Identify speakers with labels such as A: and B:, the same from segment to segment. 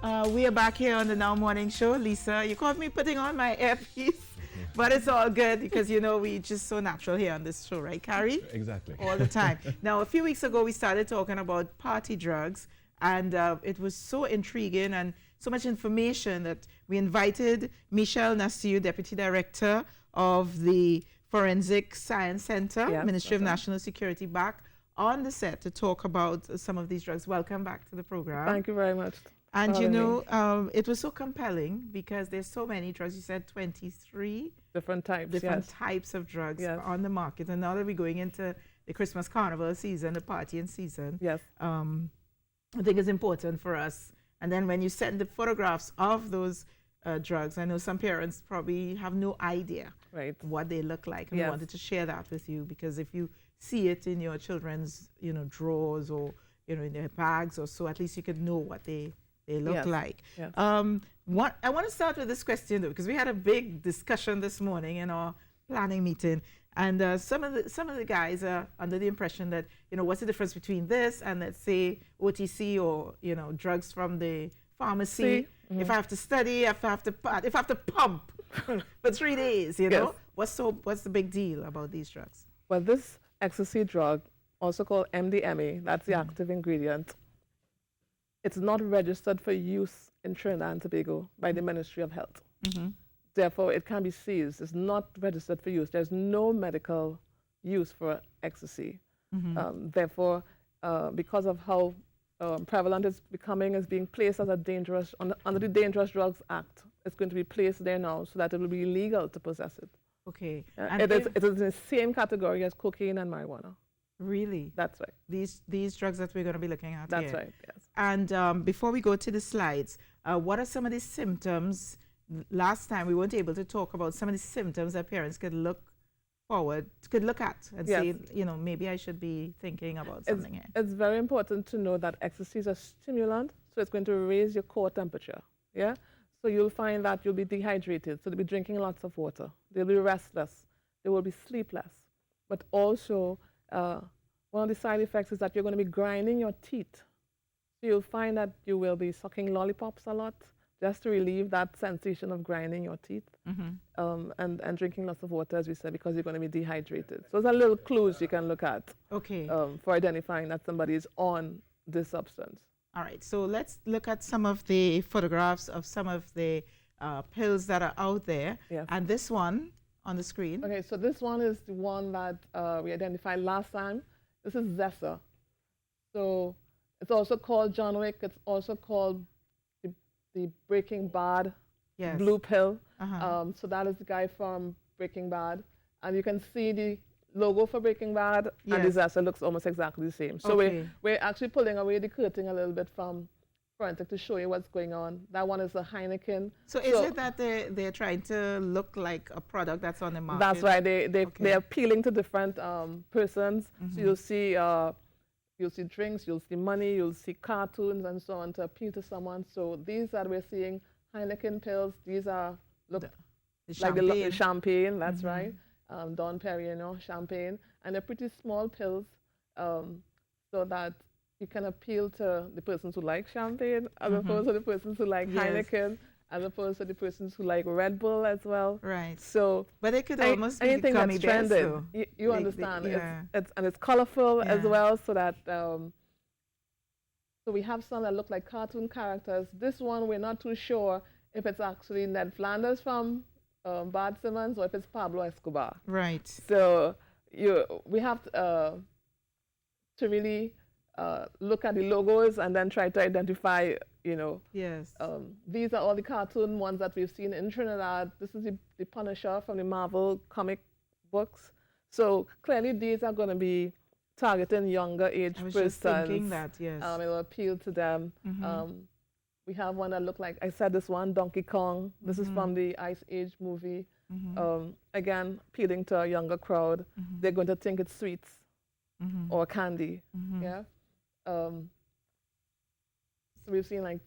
A: We are back here on the Now Morning Show. Lisa, you caught me putting on my earpiece, but it's all good because, you know, we just so natural here on this show, right, Carrie?
B: Exactly.
A: All the time. Now, a few weeks ago, we started talking about party drugs, and it was so intriguing and so much information that we invited Michelle Nassir, Deputy Director of the Forensic Science Center,
C: Yes,
A: Ministry of
C: okay.
A: National Security, back on the set to talk about some of these drugs. Welcome back to the program.
C: Thank you very much.
A: And
C: for
A: you
C: having
A: know,
C: me.
A: it was so compelling because there's so many drugs. You said 23
C: Different types,
A: different
C: yes.
A: types of drugs
C: Yes.
A: on the market. And now that we're going into the Christmas carnival season, the partying season,
C: Yes.
A: I think it's important for us. And then when you send the photographs of those drugs, I know some parents probably have no idea
C: Right.
A: what they look like. And we
C: Yes.
A: wanted to share that with you because if you see it in your children's, you know, drawers or, you know, in their bags or so, at least you could know what they look
C: Yes.
A: like.
C: Yes.
A: What I want to start with this question though, because we had a big discussion this morning in our planning meeting, and some of the guys are under the impression that, you know, what's the difference between this and, let's say, OTC or, you know, drugs from the pharmacy. If I have to study, if I have to pump for 3 days, you know, what's the big deal about these drugs?
C: Well, this ecstasy drug, also called MDMA, that's the active ingredient. It's not registered for use in Trinidad and Tobago by the Ministry of Health. Therefore, it can be seized. It's not registered for use. There's no medical use for ecstasy. Therefore, because of how prevalent it's becoming, it's being placed as a dangerous, under the Dangerous Drugs Act. It's going to be placed there now so that it will be illegal to possess it.
A: Okay.
C: It is in the same category as cocaine and marijuana.
A: Really?
C: That's right.
A: These drugs that we're going to be looking at
C: That's
A: here.
C: right, yes.
A: And before we go to the slides, what are some of the symptoms? Last time we weren't able to talk about some of the symptoms that parents could look at and
C: Yes.
A: say, you know, maybe I should be thinking about something here.
C: It's very important to know that ecstasy is a stimulant, so it's going to raise your core temperature. Yeah? So you'll find that you'll be dehydrated, so they'll be drinking lots of water. They'll be restless. They will be sleepless. But also, one of the side effects is that you're going to be grinding your teeth. So you'll find that you will be sucking lollipops a lot, just to relieve that sensation of grinding your teeth, and drinking lots of water, as we said, because you're going to be dehydrated. So those are little clues you can look at
A: Okay.
C: for identifying that somebody is on this substance.
A: All right. So let's look at some of the photographs of some of the pills that are out there.
C: Yes.
A: And this one on the screen.
C: Okay, so this one is the one that we identified last time. This is Zessa. So it's also called John Wick. It's also called the Breaking Bad
A: Yes.
C: blue pill.
A: Uh-huh.
C: So that is the guy from Breaking Bad. And you can see the logo for Breaking Bad, and
A: Yes.
C: the Zessa looks almost exactly the same. So
A: Okay.
C: we're actually pulling away the curtain a little bit from Forensic to show you what's going on. That one is a Heineken.
A: So is it that they're trying to look like a product that's on the market?
C: That's right.
A: Okay.
C: They're appealing to different persons. So you'll see drinks, you'll see money, you'll see cartoons and so on to appeal to someone. So these that we're seeing Heineken pills. These are
A: The
C: like the
A: champagne.
C: champagne. That's right. Dom Perignon champagne, and they're pretty small pills, so that you can appeal to the persons who like champagne as opposed to the persons who like
A: Yes.
C: Heineken, as opposed to the persons who like Red Bull as well.
A: Right.
C: So
A: But it could almost be
C: anything
A: gummy
C: that's
A: bears,
C: trending,
A: though.
C: you understand.
A: yeah.
C: It's colorful as
A: Yeah.
C: well, so that so we have some that look like cartoon characters. This one we're not too sure if it's actually Ned Flanders from Bad Simmons or if it's Pablo Escobar.
A: Right.
C: So we have to really look at the logos and then try to identify,
A: Yes.
C: these are all the cartoon ones that we've seen in Trinidad. This is the Punisher from the Marvel comic books. So clearly these are going to be targeting younger age
A: I was
C: persons.
A: just thinking that, yes.
C: It will appeal to them. We have one that looked like, I said this one, Donkey Kong. This is from the Ice Age movie. Again, appealing to a younger crowd. They're going to think it's sweets or candy. Yeah. So we've seen like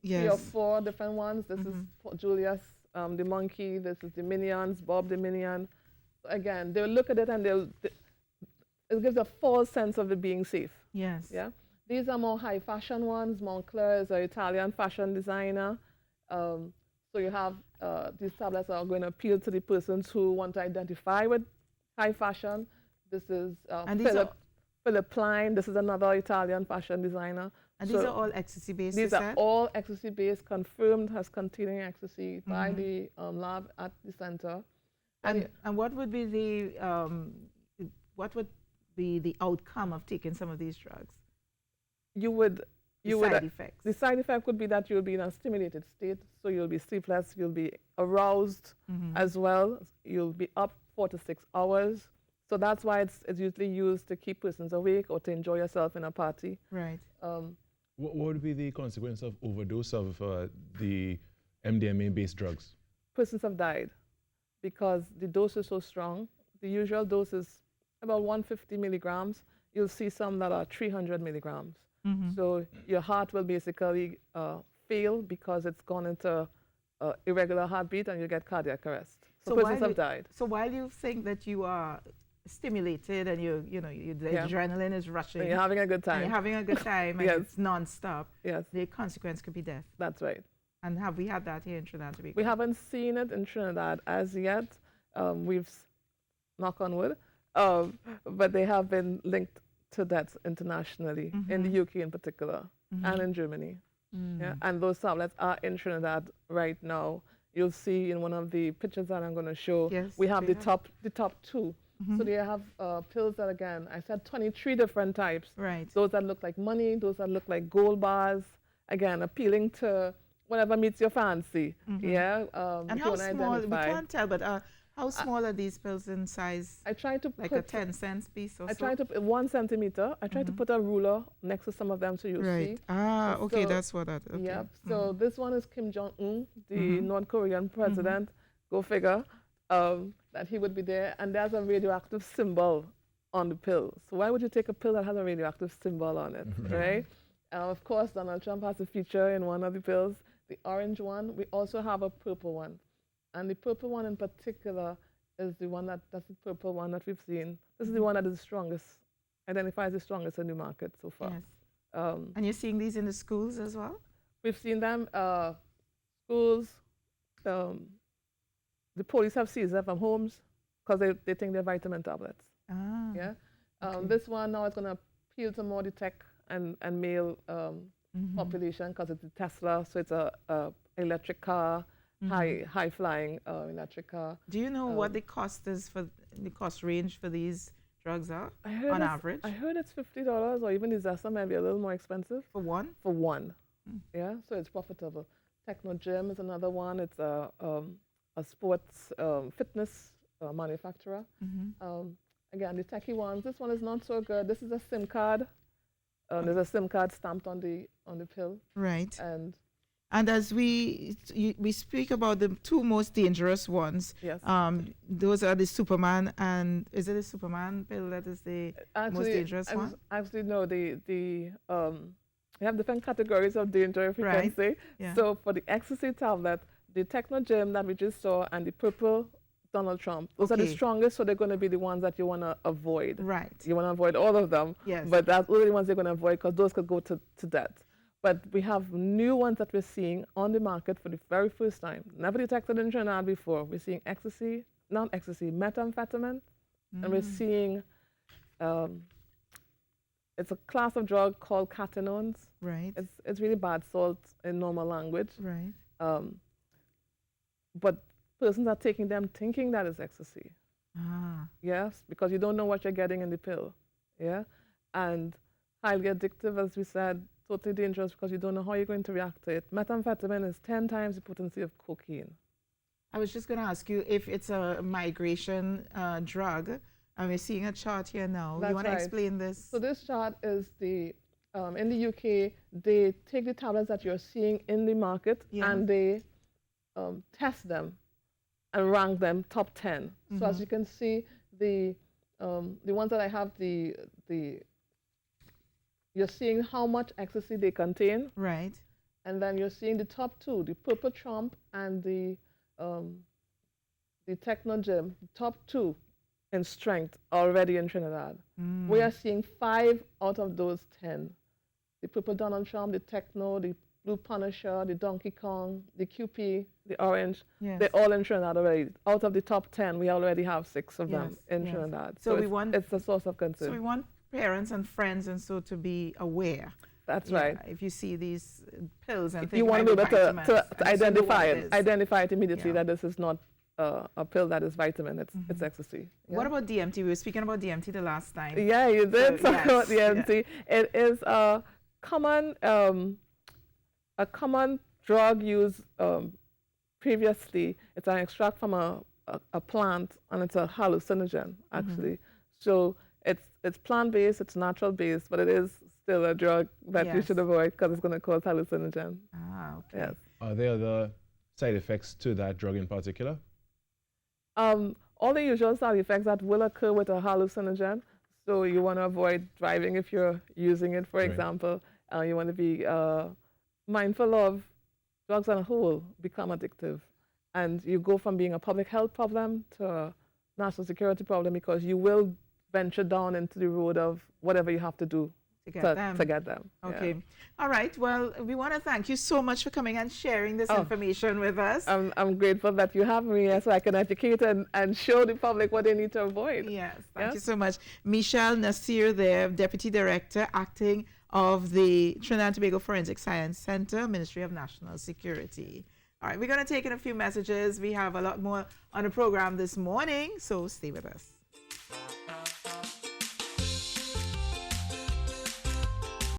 C: three or four different ones. This is Julius the monkey. This is the Minions, Bob the Minion. Again, they'll look at it and it gives a false sense of it being safe.
A: Yes.
C: Yeah. These are more high fashion ones. Moncler is an Italian fashion designer. So you have these tablets are going to appeal to the persons who want to identify with high fashion. This is
A: And these are
C: Philip Plein. This is another Italian fashion designer.
A: and
C: So
A: these are all ecstasy based.
C: these are all ecstasy based, confirmed as containing ecstasy by
A: Mhm.
C: the lab at the center.
A: And what would be the outcome of taking some of these drugs?
C: You would
A: The
C: you would
A: side effects.
C: the side effect would be that you'll be in a stimulated state, so you'll be sleepless, you'll be aroused
A: Mhm.
C: as well. You'll be up 4 to 6 hours. So that's why it's usually used to keep persons awake or to enjoy yourself in a party.
A: Right.
B: What would be the consequence of overdose of the MDMA-based drugs?
C: Persons have died because the dose is so strong. The usual dose is about 150 milligrams. You'll see some that are 300 milligrams.
A: Mhm.
C: So your heart will basically fail because it's gone into irregular heartbeat and you get cardiac arrest. So persons
A: while
C: have
A: you-
C: died.
A: So while you think that you are stimulated and the
C: Yeah.
A: adrenaline is rushing,
C: And you're having a good
A: and
C: time.
A: you're having a good time, and
C: Yes.
A: it's non-stop,
C: Yes,
A: the consequence could be death.
C: that's right.
A: And have we had that here in Trinidad and Tobago?
C: We haven't seen it in Trinidad as yet. Knock on wood, but they have been linked to deaths internationally, in the UK in particular, and in Germany. Yeah, and those tablets are in Trinidad right now. You'll see in one of the pictures that I'm going to show,
A: Yes,
C: we have
A: they
C: the
A: have.
C: top two. So they have pills that, again, I said 23 different types.
A: Right.
C: Those that look like money, those that look like gold bars, again, appealing to whatever meets your fancy. Yeah.
A: And
C: if you
A: how
C: wanna
A: small? We
C: identify.
A: can't tell, but how small are these pills in size?
C: I try to
A: Like
C: put
A: a 10-cent piece or
C: I
A: so?
C: try to put 1 centimeter. I try to put a ruler next to some of them so you
A: Right.
C: see.
A: Ah, okay,
C: So-
A: that's what that. Okay.
C: Yep. So this one is Kim Jong Un, the North Korean president. Go figure. That he would be there, and there's a radioactive symbol on the pill. So why would you take a pill that has a radioactive symbol on it, right? Of course, Donald Trump has a feature in one of the pills, the orange one. We also have a purple one, and the purple one in particular is the one that's the purple one that we've seen. This is the one that is the strongest, identifies the strongest in the market so far.
A: Yes.
C: Um,
A: And you're seeing these in the schools as well?
C: We've seen them, schools, the police have seized them from homes because they think they're vitamin tablets.
A: Ah.
C: Yeah.
A: okay.
C: This one now is going to appeal to more the tech and male population because it's a Tesla, so it's a electric car, high flying electric car.
A: Do you know what the cost is for the cost range for these drugs are
C: I heard
A: on
C: it's-
A: average
C: I heard it's $50 or even Zesta might be a little more expensive
A: for one?
C: for one. Yeah, so it's profitable. Techno Gym is another one. It's a sports fitness manufacturer. Again, the techie ones. This one is not so good. This is a SIM card. There's a SIM card stamped on the pill,
A: Right.
C: and
A: And as we speak about the two most dangerous ones,
C: yes,
A: those are the Superman and is it the Superman pill that is the most dangerous one?
C: Actually, no. We have different categories of danger, if you can
A: Right.
C: say.
A: Yeah.
C: So for the ecstasy tablet, the Techno Gym that we just saw, and the purple Donald Trump, those are the
A: Okay.
C: strongest. So they're going to be the ones that you want to avoid.
A: Right.
C: You want to avoid all of them.
A: Yes.
C: But that's those are the ones you're going to avoid because those could go to death. But we have new ones that we're seeing on the market for the very first time. Never detected in Trinidad before. We're seeing ecstasy, not ecstasy, methamphetamine. And we're seeing, it's a class of drug called catenones.
A: Right.
C: It's really bad salt in normal language.
A: Right.
C: But persons are taking them thinking that is ecstasy.
A: Ah.
C: Yes, because you don't know what you're getting in the pill. Yeah, and highly addictive, as we said, totally dangerous because you don't know how you're going to react to it. Methamphetamine is 10 times the potency of cocaine.
A: I was just going to ask you if it's a migration drug, and we're seeing a chart here now.
C: That's
A: You want to
C: right.
A: explain this?
C: So this chart is in the UK, they take the tablets that you're seeing in the market
A: Yeah.
C: and they test them and rank them top 10. So as you can see, the ones that I have, you're seeing how much ecstasy they contain,
A: Right.
C: and then you're seeing the top two, the Purple Trump and the Techno Gym, the top two in strength already in Trinidad. We are seeing 5 out of those 10 the purple Donald Trump, the Techno, the blue Punisher, the Donkey Kong, the QP, the Orange.
A: Yes.
C: They're all in Trinidad already. Out of the top 10, we already have 6 of them
A: Yes,
C: in
A: yes.
C: Trinidad.
A: So we
C: it's,
A: want-
C: it's a source of concern.
A: So we want parents and friends and so to be aware.
C: That's
A: Yeah,
C: right.
A: If you see these pills and
C: You
A: things,
C: want to be able to identify it,
A: it.
C: identify it immediately
A: Yeah.
C: that this is not a pill that is vitamin, it's ecstasy. Yeah.
A: What about DMT? We were speaking about DMT the last time.
C: Yeah, you did
A: So,
C: talk about the
A: yes,
C: MT. It is a common drug used previously. It's an extract from a plant, and it's a hallucinogen, actually. So it's plant-based, it's natural-based, but it is still a drug that you
A: Yes.
C: should avoid because it's going to cause hallucinogen.
A: Ah, okay.
C: Yes.
B: Are there other side effects to that drug in particular?
C: All the usual side effects that will occur with a hallucinogen. So you want to avoid driving if you're using it, for
B: Right.
C: example. You want to be mindful of drugs on a whole become addictive. And you go from being a public health problem to a national security problem because you will venture down into the road of whatever you have to do
A: To get
C: to
A: them.
C: get them. Yeah.
A: Okay. All right. Well, we want to thank you so much for coming and sharing this information with us.
C: I'm grateful that you have me so I can educate and show the public what they need to avoid.
A: Yes. Thank you
C: Yes.
A: so much. Michelle Nasir there, Deputy Director, Acting of the Trinidad and Tobago Forensic Science Center, Ministry of National Security. All right. We're going to take in a few messages. We have a lot more on the program this morning, so stay with us.